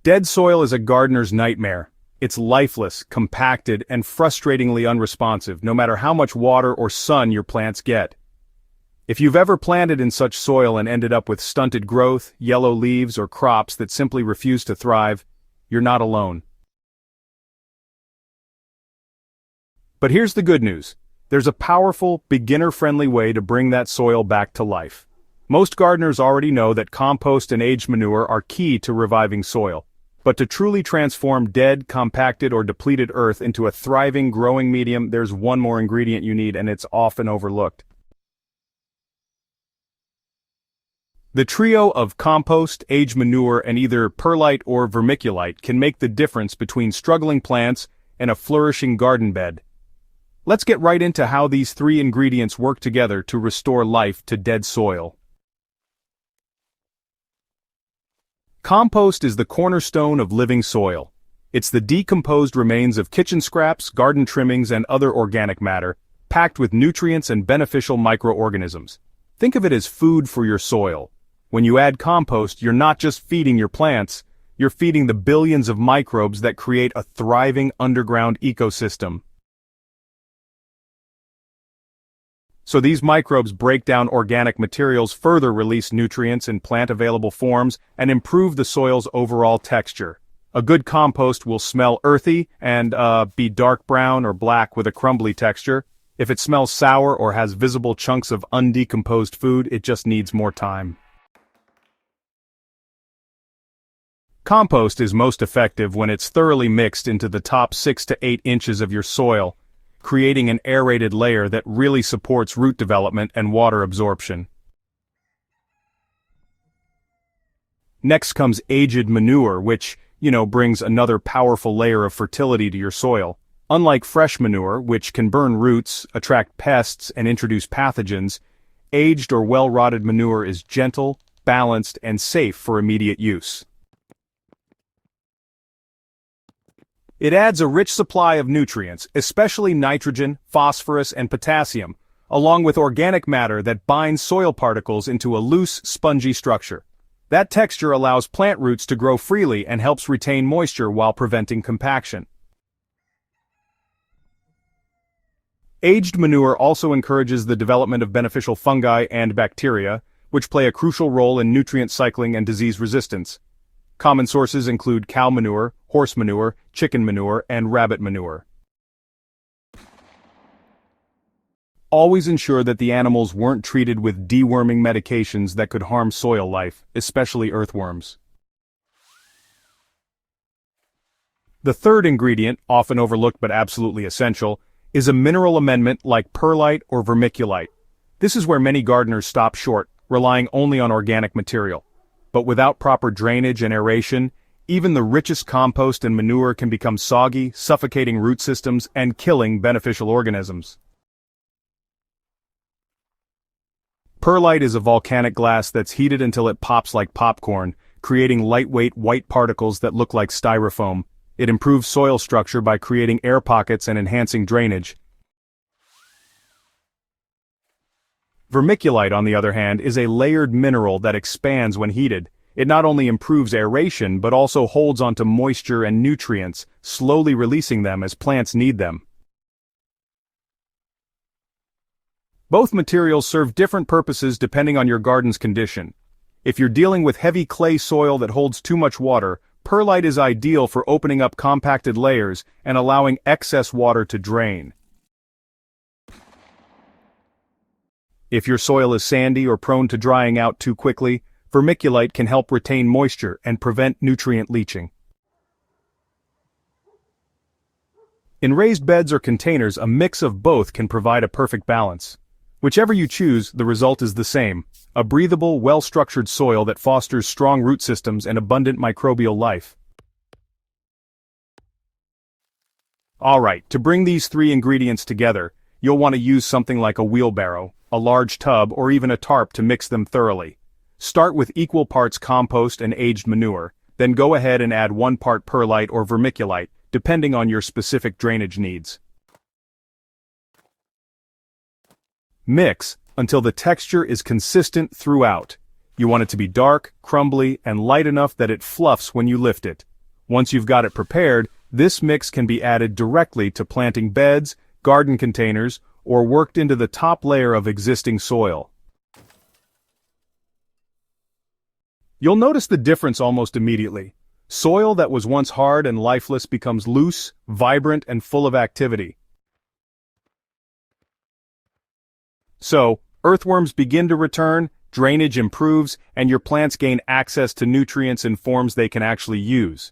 Dead soil is a gardener's nightmare. It's lifeless, compacted, and frustratingly unresponsive, no matter how much water or sun your plants get. If you've ever planted in such soil and ended up with stunted growth, yellow leaves, or crops that simply refuse to thrive, you're not alone. But here's the good news. There's a powerful, beginner-friendly way to bring that soil back to life. Most gardeners already know that compost and aged manure are key to reviving soil. But to truly transform dead, compacted, or depleted earth into a thriving, growing medium, there's one more ingredient you need, and it's often overlooked. The trio of compost, aged manure, and either perlite or vermiculite can make the difference between struggling plants and a flourishing garden bed. Let's get right into how these three ingredients work together to restore life to dead soil. Compost is the cornerstone of living soil. It's the decomposed remains of kitchen scraps, garden trimmings, and other organic matter, packed with nutrients and beneficial microorganisms. Think of it as food for your soil. When you add compost, you're not just feeding your plants, you're feeding the billions of microbes that create a thriving underground ecosystem. So these microbes break down organic materials, further release nutrients in plant-available forms, and improve the soil's overall texture. A good compost will smell earthy and be dark brown or black with a crumbly texture. If it smells sour or has visible chunks of undecomposed food, it just needs more time. Compost is most effective when it's thoroughly mixed into the top 6 to 8 inches of your soil, creating an aerated layer that really supports root development and water absorption. Next comes aged manure, which, brings another powerful layer of fertility to your soil. Unlike fresh manure, which can burn roots, attract pests, and introduce pathogens, aged or well-rotted manure is gentle, balanced, and safe for immediate use. It adds a rich supply of nutrients, especially nitrogen, phosphorus, and potassium, along with organic matter that binds soil particles into a loose, spongy structure. That texture allows plant roots to grow freely and helps retain moisture while preventing compaction. Aged manure also encourages the development of beneficial fungi and bacteria, which play a crucial role in nutrient cycling and disease resistance. Common sources include cow manure, horse manure, chicken manure, and rabbit manure. Always ensure that the animals weren't treated with deworming medications that could harm soil life, especially earthworms. The third ingredient, often overlooked but absolutely essential, is a mineral amendment like perlite or vermiculite. This is where many gardeners stop short, relying only on organic material. But without proper drainage and aeration, even the richest compost and manure can become soggy, suffocating root systems and killing beneficial organisms. Perlite is a volcanic glass that's heated until it pops like popcorn, creating lightweight white particles that look like styrofoam. It improves soil structure by creating air pockets and enhancing drainage. Vermiculite, on the other hand, is a layered mineral that expands when heated. It not only improves aeration but also holds onto moisture and nutrients, slowly releasing them as plants need them. Both materials serve different purposes depending on your garden's condition. If you're dealing with heavy clay soil that holds too much water, perlite is ideal for opening up compacted layers and allowing excess water to drain. If your soil is sandy or prone to drying out too quickly, vermiculite can help retain moisture and prevent nutrient leaching. In raised beds or containers, a mix of both can provide a perfect balance. Whichever you choose, the result is the same: a breathable, well-structured soil that fosters strong root systems and abundant microbial life. Alright, to bring these three ingredients together, you'll want to use something like a wheelbarrow, a large tub, or even a tarp to mix them thoroughly. Start with equal parts compost and aged manure, then go ahead and add 1 part perlite or vermiculite, depending on your specific drainage needs. Mix until the texture is consistent throughout. You want it to be dark, crumbly, and light enough that it fluffs when you lift it. Once you've got it prepared, this mix can be added directly to planting beds, garden containers, or worked into the top layer of existing soil. You'll notice the difference almost immediately. Soil that was once hard and lifeless becomes loose, vibrant, and full of activity. So, earthworms begin to return, drainage improves, and your plants gain access to nutrients in forms they can actually use.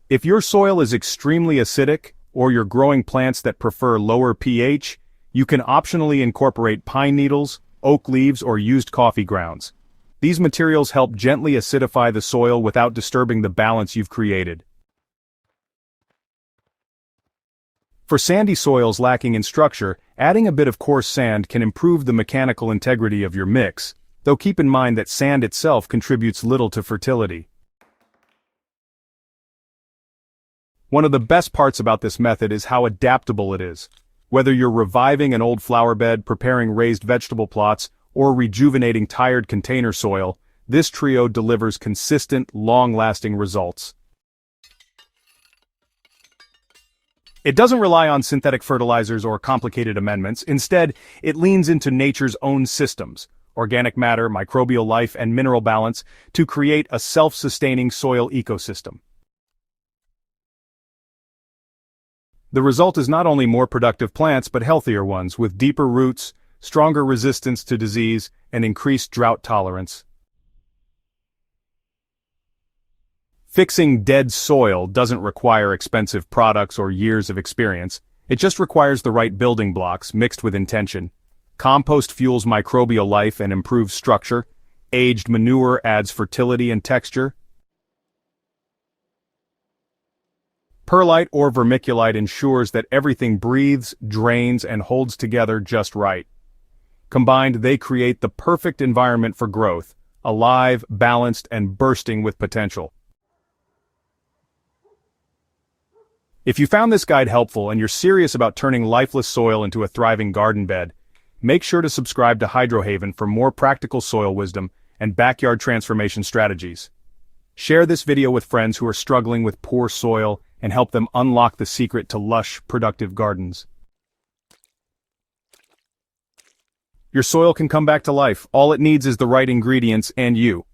If your soil is extremely acidic, or you're growing plants that prefer lower pH, you can optionally incorporate pine needles, oak leaves, or used coffee grounds. These materials help gently acidify the soil without disturbing the balance you've created. For sandy soils lacking in structure, adding a bit of coarse sand can improve the mechanical integrity of your mix, though keep in mind that sand itself contributes little to fertility. One of the best parts about this method is how adaptable it is. Whether you're reviving an old flower bed, preparing raised vegetable plots, or rejuvenating tired container soil, this trio delivers consistent, long-lasting results. It doesn't rely on synthetic fertilizers or complicated amendments. Instead, it leans into nature's own systems, organic matter, microbial life, and mineral balance, to create a self-sustaining soil ecosystem. The result is not only more productive plants but healthier ones, with deeper roots, stronger resistance to disease, and increased drought tolerance. Fixing dead soil doesn't require expensive products or years of experience. It just requires the right building blocks mixed with intention. Compost fuels microbial life and improves structure. Aged manure adds fertility and texture. Perlite or vermiculite ensures that everything breathes, drains, and holds together just right. Combined, they create the perfect environment for growth, alive, balanced, and bursting with potential. If you found this guide helpful and you're serious about turning lifeless soil into a thriving garden bed, make sure to subscribe to HydroHaven for more practical soil wisdom and backyard transformation strategies. Share this video with friends who are struggling with poor soil and help them unlock the secret to lush, productive gardens. Your soil can come back to life. All it needs is the right ingredients and you.